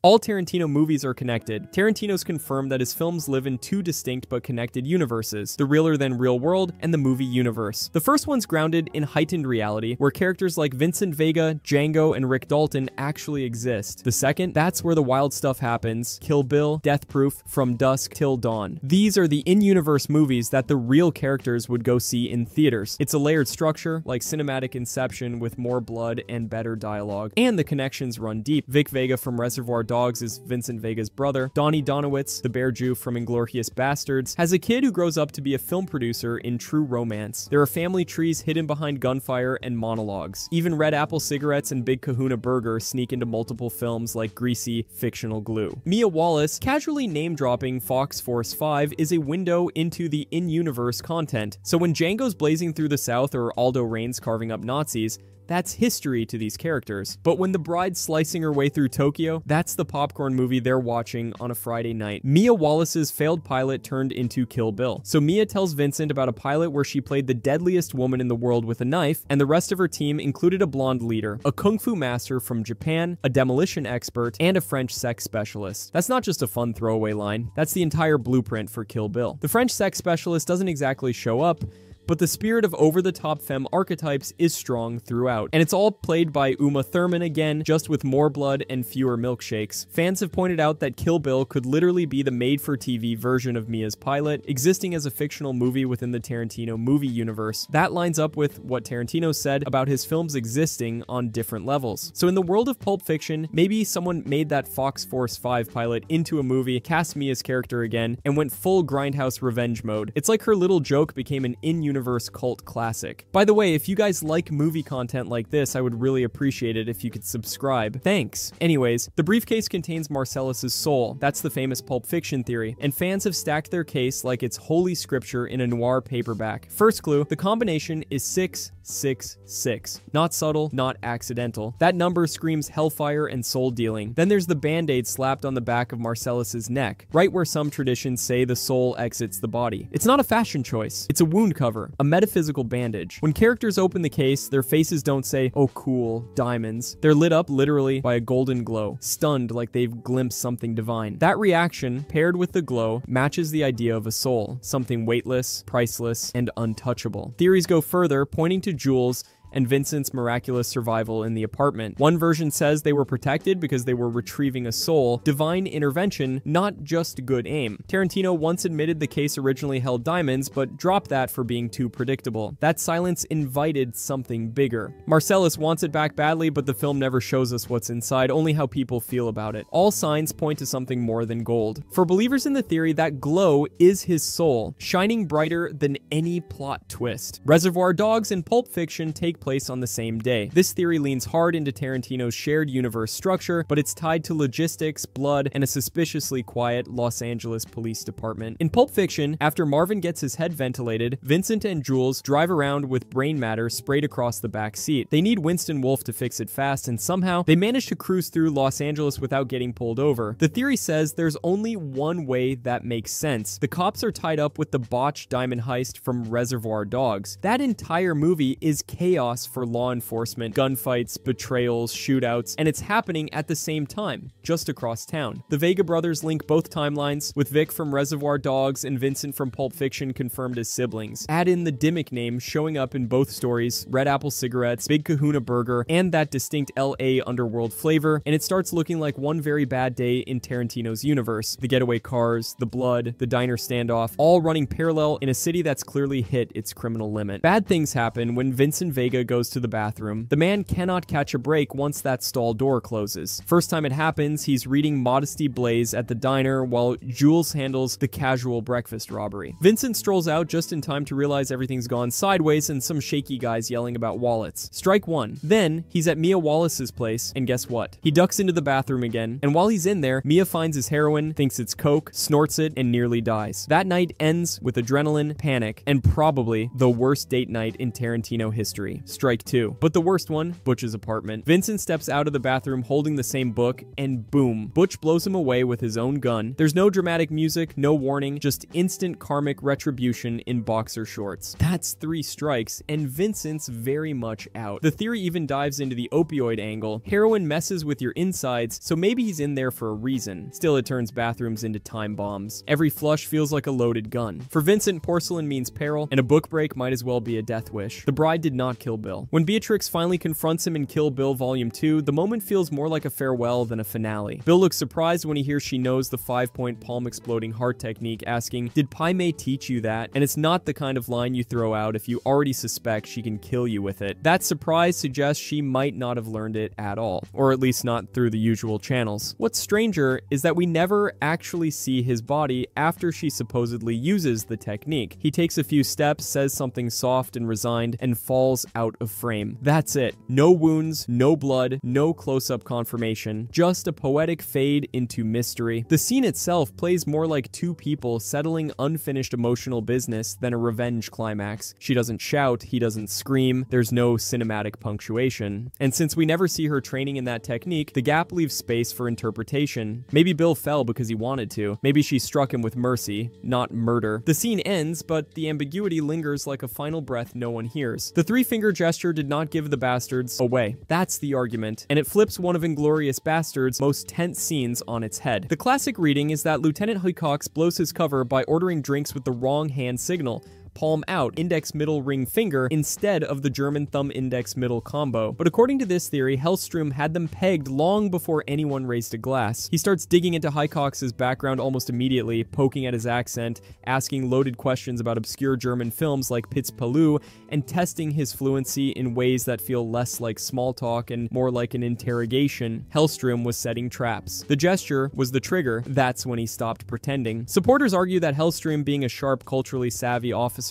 All Tarantino movies are connected. Tarantino's confirmed that his films live in two distinct but connected universes, the realer-than-real world and the movie universe. The first one's grounded in heightened reality, where characters like Vincent Vega, Django, and Rick Dalton actually exist. The second, that's where the wild stuff happens: Kill Bill, Death Proof, From Dusk Till Dawn. These are the in-universe movies that the real characters would go see in theaters. It's a layered structure, like cinematic Inception, with more blood and better dialogue. And the connections run deep. Vic Vega from Reservoir Dogs is Vincent Vega's brother. Donnie Donowitz, the Bear Jew from Inglourious Bastards, has a kid who grows up to be a film producer in True Romance. There are family trees hidden behind gunfire and monologues. Even Red Apple cigarettes and Big Kahuna Burger sneak into multiple films like greasy, fictional glue. Mia Wallace, casually name-dropping Fox Force 5, is a window into the in-universe content. So when Django's blazing through the South or Aldo Raines carving up Nazis, that's history to these characters. But when the bride's slicing her way through Tokyo, that's the popcorn movie they're watching on a Friday night. Mia Wallace's failed pilot turned into Kill Bill. So Mia tells Vincent about a pilot where she played the deadliest woman in the world with a knife, and the rest of her team included a blonde leader, a kung fu master from Japan, a demolition expert, and a French sex specialist. That's not just a fun throwaway line, that's the entire blueprint for Kill Bill. The French sex specialist doesn't exactly show up, but the spirit of over-the-top femme archetypes is strong throughout. And it's all played by Uma Thurman again, just with more blood and fewer milkshakes. Fans have pointed out that Kill Bill could literally be the made-for-TV version of Mia's pilot, existing as a fictional movie within the Tarantino movie universe. That lines up with what Tarantino said about his films existing on different levels. So in the world of Pulp Fiction, maybe someone made that Fox Force 5 pilot into a movie, cast Mia's character again, and went full Grindhouse revenge mode. It's like her little joke became an in-universe cult classic. By the way, if you guys like movie content like this, I would really appreciate it if you could subscribe. Thanks. Anyways, the briefcase contains Marcellus's soul. That's the famous Pulp Fiction theory, and fans have stacked their case like it's holy scripture in a noir paperback. First clue, the combination is 666. Not subtle, not accidental. That number screams hellfire and soul dealing. Then there's the band-aid slapped on the back of Marcellus's neck, right where some traditions say the soul exits the body. It's not a fashion choice. It's a wound cover, a metaphysical bandage. When characters open the case, their faces don't say, "Oh cool, diamonds." They're lit up literally by a golden glow, stunned like they've glimpsed something divine. That reaction, paired with the glow, matches the idea of a soul, something weightless, priceless, and untouchable. Theories go further, pointing to Jules and Vincent's miraculous survival in the apartment. One version says they were protected because they were retrieving a soul, divine intervention, not just good aim. Tarantino once admitted the case originally held diamonds, but dropped that for being too predictable. That silence invited something bigger. Marcellus wants it back badly, but the film never shows us what's inside, only how people feel about it. All signs point to something more than gold. For believers in the theory, that glow is his soul, shining brighter than any plot twist. Reservoir Dogs and Pulp Fiction take place on the same day. This theory leans hard into Tarantino's shared universe structure, but it's tied to logistics, blood, and a suspiciously quiet Los Angeles police department. In Pulp Fiction, after Marvin gets his head ventilated, Vincent and Jules drive around with brain matter sprayed across the back seat. They need Winston Wolfe to fix it fast, and somehow they manage to cruise through Los Angeles without getting pulled over. The theory says there's only one way that makes sense. The cops are tied up with the botched diamond heist from Reservoir Dogs. That entire movie is chaos for law enforcement, gunfights, betrayals, shootouts, and it's happening at the same time, just across town. The Vega brothers link both timelines, with Vic from Reservoir Dogs and Vincent from Pulp Fiction confirmed as siblings. Add in the Dimmick name showing up in both stories, Red Apple cigarettes, Big Kahuna Burger, and that distinct LA underworld flavor, and it starts looking like one very bad day in Tarantino's universe. The getaway cars, the blood, the diner standoff, all running parallel in a city that's clearly hit its criminal limit. Bad things happen when Vincent Vega goes to the bathroom. The man cannot catch a break once that stall door closes. First time it happens, he's reading Modesty Blaze at the diner while Jules handles the casual breakfast robbery. Vincent strolls out just in time to realize everything's gone sideways and some shaky guys yelling about wallets. Strike one. Then, he's at Mia Wallace's place, and guess what? He ducks into the bathroom again, and while he's in there, Mia finds his heroin, thinks it's coke, snorts it, and nearly dies. That night ends with adrenaline, panic, and probably the worst date night in Tarantino history. strike two. But the worst one, Butch's apartment. Vincent steps out of the bathroom holding the same book, and boom, Butch blows him away with his own gun. There's no dramatic music, no warning, just instant karmic retribution in boxer shorts. That's 3 strikes, and Vincent's very much out. The theory even dives into the opioid angle. Heroin messes with your insides, so maybe he's in there for a reason. Still, it turns bathrooms into time bombs. Every flush feels like a loaded gun. For Vincent, porcelain means peril, and a book break might as well be a death wish. The bride did not kill Bill. When Beatrix finally confronts him in Kill Bill Volume 2, the moment feels more like a farewell than a finale. Bill looks surprised when he hears she knows the 5-point palm exploding heart technique, asking, "Did Pai Mei teach you that?" And it's not the kind of line you throw out if you already suspect she can kill you with it. That surprise suggests she might not have learned it at all, or at least not through the usual channels. What's stranger is that we never actually see his body after she supposedly uses the technique. He takes a few steps, says something soft and resigned, and falls out of frame. That's it. No wounds, no blood, no close-up confirmation, just a poetic fade into mystery. The scene itself plays more like 2 people settling unfinished emotional business than a revenge climax. She doesn't shout, he doesn't scream, there's no cinematic punctuation. And since we never see her training in that technique, the gap leaves space for interpretation. Maybe Bill fell because he wanted to. Maybe she struck him with mercy, not murder. The scene ends, but the ambiguity lingers like a final breath no one hears. The 3-finger gesture did not give the bastards away. That's the argument, and it flips one of Inglourious Basterds' most tense scenes on its head. The classic reading is that Lieutenant Huycox blows his cover by ordering drinks with the wrong hand signal, palm out, index middle ring finger, instead of the German thumb index middle combo. But according to this theory, Hellstrom had them pegged long before anyone raised a glass. He starts digging into Huycox's background almost immediately, poking at his accent, asking loaded questions about obscure German films like Piz Palu, and testing his fluency in ways that feel less like small talk and more like an interrogation. Hellstrom was setting traps. The gesture was the trigger. That's when he stopped pretending. Supporters argue that Hellstrom, being a sharp, culturally savvy officer,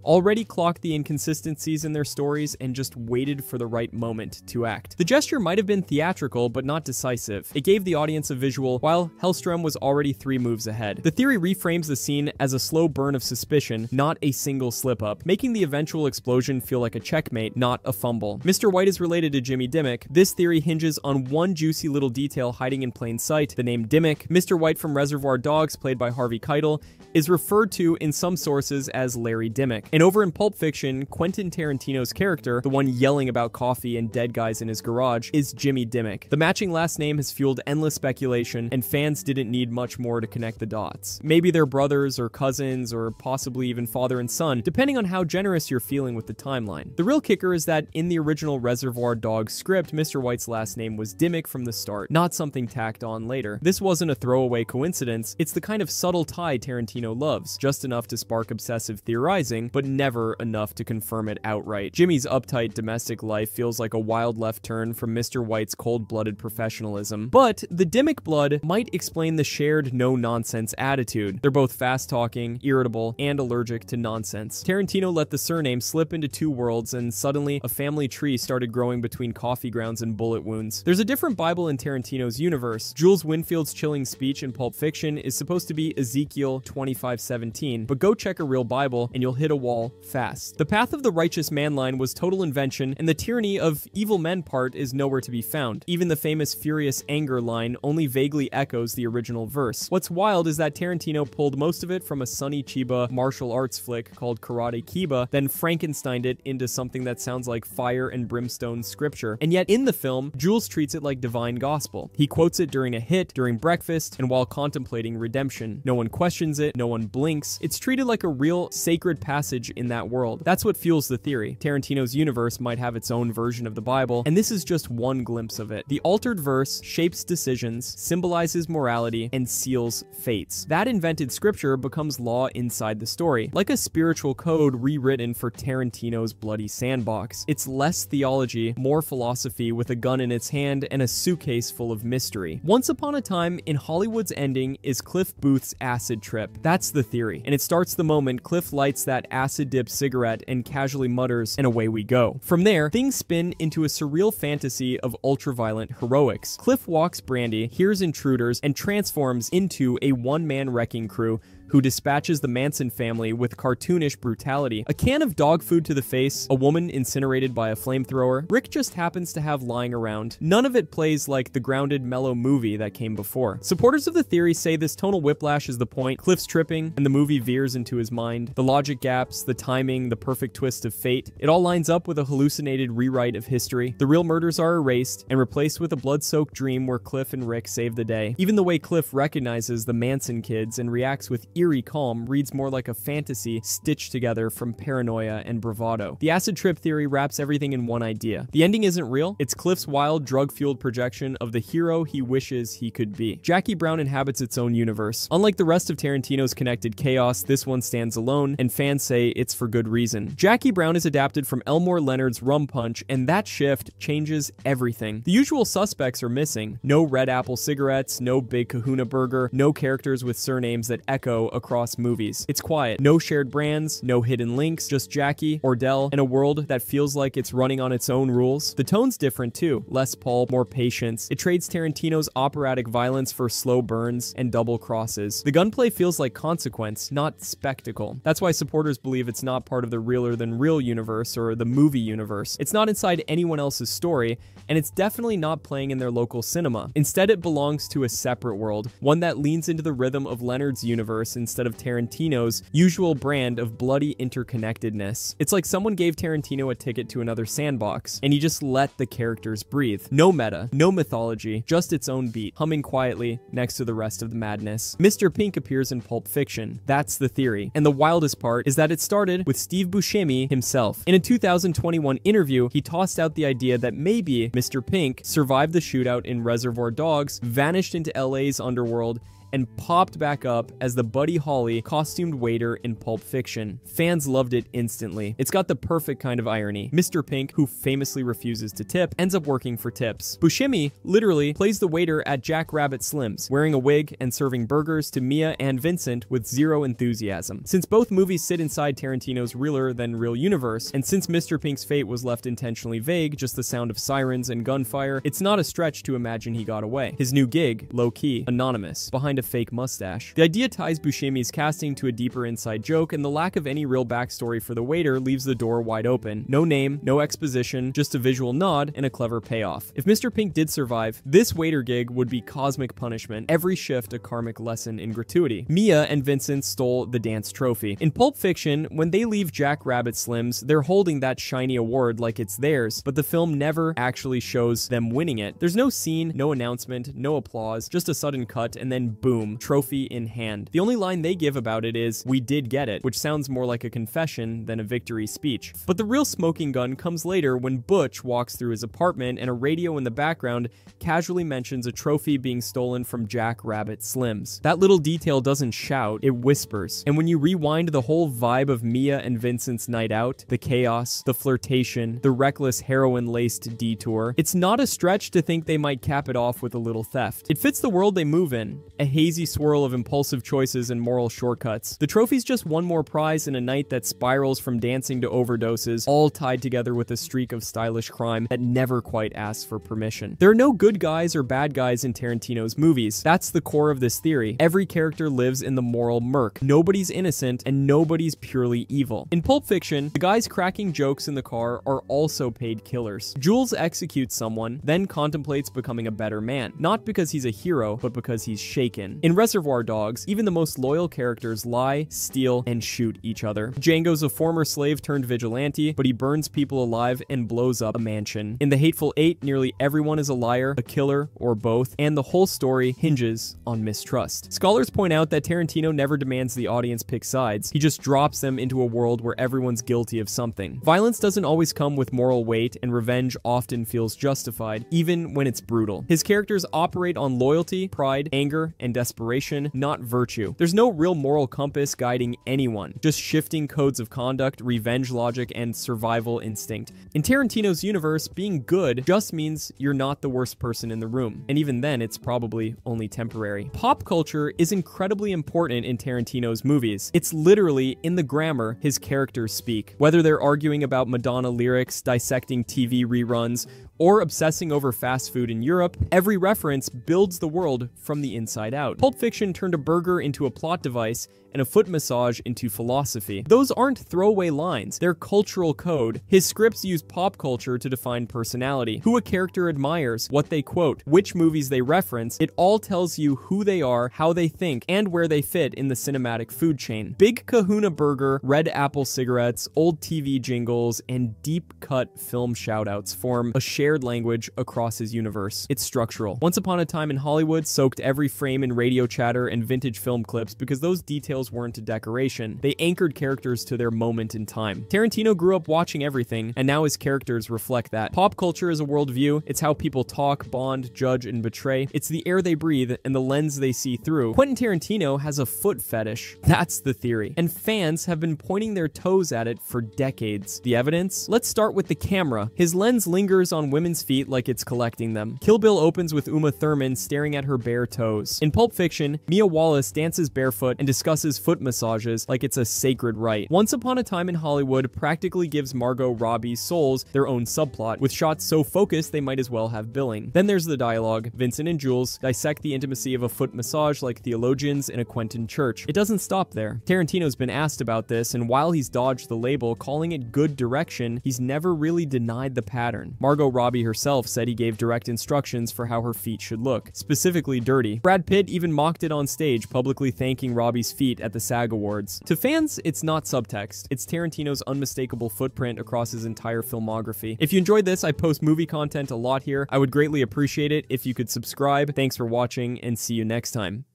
already clocked the inconsistencies in their stories and just waited for the right moment to act. The gesture might have been theatrical, but not decisive. It gave the audience a visual, while Hellstrom was already 3 moves ahead. The theory reframes the scene as a slow burn of suspicion, not a single slip-up, making the eventual explosion feel like a checkmate, not a fumble. Mr. White is related to Jimmy Dimmock. This theory hinges on one juicy little detail hiding in plain sight: the name Dimmock. Mr. White from Reservoir Dogs, played by Harvey Keitel, is referred to in some sources as Larry Dimmock. And over in Pulp Fiction, Quentin Tarantino's character, the one yelling about coffee and dead guys in his garage, is Jimmy Dimmock. The matching last name has fueled endless speculation, and fans didn't need much more to connect the dots. Maybe they're brothers or cousins, or possibly even father and son, depending on how generous you're feeling with the timeline. The real kicker is that in the original Reservoir Dogs script, Mr. White's last name was Dimmock from the start, not something tacked on later. This wasn't a throwaway coincidence. It's the kind of subtle tie Tarantino loves, just enough to spark obsessive theorizing, but never enough to confirm it outright. Jimmy's uptight domestic life feels like a wild left turn from Mr. White's cold-blooded professionalism. But the Dimmock blood might explain the shared no-nonsense attitude. They're both fast-talking, irritable, and allergic to nonsense. Tarantino let the surname slip into 2 worlds, and suddenly a family tree started growing between coffee grounds and bullet wounds. There's a different Bible in Tarantino's universe. Jules Winfield's chilling speech in Pulp Fiction is supposed to be Ezekiel 25:17, but go check a real Bible and you'll hit a wall fast. The path of the righteous man line was total invention, and the tyranny of evil men part is nowhere to be found. Even the famous furious anger line only vaguely echoes the original verse. What's wild is that Tarantino pulled most of it from a Sonny Chiba martial arts flick called Karate Kiba, then Frankensteined it into something that sounds like fire and brimstone scripture. And yet in the film, Jules treats it like divine gospel. He quotes it during a hit, during breakfast, and while contemplating redemption. No one questions it, no one blinks. It's treated like a real sacred passage in that world. That's what fuels the theory. Tarantino's universe might have its own version of the Bible, and this is just one glimpse of it. The altered verse shapes decisions, symbolizes morality, and seals fates. That invented scripture becomes law inside the story, like a spiritual code rewritten for Tarantino's bloody sandbox. It's less theology, more philosophy with a gun in its hand and a suitcase full of mystery. Once upon a time in Hollywood's ending is Cliff Booth's acid trip. That's the theory, and it starts the moment Cliff lights that acid acid-dipped cigarette and casually mutters, "And away we go." From there, things spin into a surreal fantasy of ultra-violent heroics. Cliff walks Brandy, hears intruders, and transforms into a one-man wrecking crew who dispatches the Manson family with cartoonish brutality. A can of dog food to the face, a woman incinerated by a flamethrower, Rick just happens to have lying around. None of it plays like the grounded, mellow movie that came before. Supporters of the theory say this tonal whiplash is the point. Cliff's tripping, and the movie veers into his mind. The logic gaps, the timing, the perfect twist of fate. It all lines up with a hallucinated rewrite of history. The real murders are erased and replaced with a blood-soaked dream where Cliff and Rick save the day. Even the way Cliff recognizes the Manson kids and reacts with eerie calm reads more like a fantasy stitched together from paranoia and bravado. The acid trip theory wraps everything in one idea. The ending isn't real. It's Cliff's wild, drug-fueled projection of the hero he wishes he could be. Jackie Brown inhabits its own universe. Unlike the rest of Tarantino's connected chaos, this one stands alone, and fans say it's for good reason. Jackie Brown is adapted from Elmore Leonard's Rum Punch, and that shift changes everything. The usual suspects are missing. No Red Apple cigarettes, no Big Kahuna burger, no characters with surnames that echo across movies. It's quiet. No shared brands, no hidden links, just Jackie, Ordell, and a world that feels like it's running on its own rules. The tone's different too. Less pulp, more patience. It trades Tarantino's operatic violence for slow burns and double crosses. The gunplay feels like consequence, not spectacle. That's why supporters believe it's not part of the realer than real universe or the movie universe. It's not inside anyone else's story, and it's definitely not playing in their local cinema. Instead, it belongs to a separate world, one that leans into the rhythm of Leonard's universe instead of Tarantino's usual brand of bloody interconnectedness. It's like someone gave Tarantino a ticket to another sandbox, and he just let the characters breathe. No meta, no mythology, just its own beat, humming quietly next to the rest of the madness. Mr. Pink appears in Pulp Fiction. That's the theory. And the wildest part is that it started with Steve Buscemi himself. In a 2021 interview, he tossed out the idea that maybe Mr. Pink survived the shootout in Reservoir Dogs, vanished into LA's underworld, and popped back up as the Buddy Holly costumed waiter in Pulp Fiction. Fans loved it instantly. It's got the perfect kind of irony. Mr. Pink, who famously refuses to tip, ends up working for tips. Buscemi literally plays the waiter at Jack Rabbit Slim's, wearing a wig and serving burgers to Mia and Vincent with zero enthusiasm. Since both movies sit inside Tarantino's realer than real universe, and since Mr. Pink's fate was left intentionally vague, just the sound of sirens and gunfire, it's not a stretch to imagine he got away. His new gig, low-key, anonymous, behind a fake mustache. The idea ties Buscemi's casting to a deeper inside joke, and the lack of any real backstory for the waiter leaves the door wide open. No name, no exposition, just a visual nod and a clever payoff. If Mr. Pink did survive, this waiter gig would be cosmic punishment, every shift a karmic lesson in gratuity. Mia and Vincent stole the dance trophy. In Pulp Fiction, when they leave Jack Rabbit Slim's, they're holding that shiny award like it's theirs, but the film never actually shows them winning it. There's no scene, no announcement, no applause, just a sudden cut, and then boom, trophy in hand. The only line they give about it is, "We did get it," which sounds more like a confession than a victory speech. But the real smoking gun comes later when Butch walks through his apartment and a radio in the background casually mentions a trophy being stolen from Jack Rabbit Slim's. That little detail doesn't shout, it whispers. And when you rewind the whole vibe of Mia and Vincent's night out, the chaos, the flirtation, the reckless heroin-laced detour, it's not a stretch to think they might cap it off with a little theft. It fits the world they move in, a hazy swirl of impulsive choices and moral shortcuts. The trophy's just one more prize in a night that spirals from dancing to overdoses, all tied together with a streak of stylish crime that never quite asks for permission. There are no good guys or bad guys in Tarantino's movies. That's the core of this theory. Every character lives in the moral murk. Nobody's innocent and nobody's purely evil. In Pulp Fiction, the guys cracking jokes in the car are also paid killers. Jules executes someone, then contemplates becoming a better man. Not because he's a hero, but because he's shaken. In Reservoir Dogs, even the most loyal characters lie, steal, and shoot each other. Django's a former slave turned vigilante, but he burns people alive and blows up a mansion. In The Hateful Eight, nearly everyone is a liar, a killer, or both, and the whole story hinges on mistrust. Scholars point out that Tarantino never demands the audience pick sides, he just drops them into a world where everyone's guilty of something. Violence doesn't always come with moral weight, and revenge often feels justified, even when it's brutal. His characters operate on loyalty, pride, anger, and desperation, not virtue. There's no real moral compass guiding anyone, just shifting codes of conduct, revenge logic, and survival instinct. In Tarantino's universe, being good just means you're not the worst person in the room, and even then, it's probably only temporary. Pop culture is incredibly important in Tarantino's movies. It's literally in the grammar his characters speak. Whether they're arguing about Madonna lyrics, dissecting TV reruns, or obsessing over fast food in Europe, every reference builds the world from the inside out. Pulp Fiction turned a burger into a plot device and a foot massage into philosophy. Those aren't throwaway lines, they're cultural code. His scripts use pop culture to define personality, who a character admires, what they quote, which movies they reference. It all tells you who they are, how they think, and where they fit in the cinematic food chain. Big Kahuna Burger, Red Apple cigarettes, old TV jingles, and deep-cut film shoutouts form a shared language across his universe. It's structural. Once Upon a Time in Hollywood soaked every frame in radio chatter and vintage film clips because those details weren't a decoration. They anchored characters to their moment in time. Tarantino grew up watching everything, and now his characters reflect that. Pop culture is a worldview. It's how people talk, bond, judge, and betray. It's the air they breathe and the lens they see through. Quentin Tarantino has a foot fetish. That's the theory. And fans have been pointing their toes at it for decades. The evidence? Let's start with the camera. His lens lingers on women's feet like it's collecting them. Kill Bill opens with Uma Thurman staring at her bare toes. In Pulp Fiction, Mia Wallace dances barefoot and discusses foot massages like it's a sacred rite. Once Upon a Time in Hollywood practically gives Margot Robbie's souls their own subplot, with shots so focused they might as well have billing. Then there's the dialogue. Vincent and Jules dissect the intimacy of a foot massage like theologians in a Quentin church. It doesn't stop there. Tarantino's been asked about this, and while he's dodged the label, calling it good direction, he's never really denied the pattern. Margot Robbie herself said he gave direct instructions for how her feet should look, specifically dirty. Brad Pitt even mocked it on stage, publicly thanking Robbie's feet at the SAG Awards. To fans, it's not subtext. It's Tarantino's unmistakable footprint across his entire filmography. If you enjoyed this, I post movie content a lot here. I would greatly appreciate it if you could subscribe. Thanks for watching, and see you next time.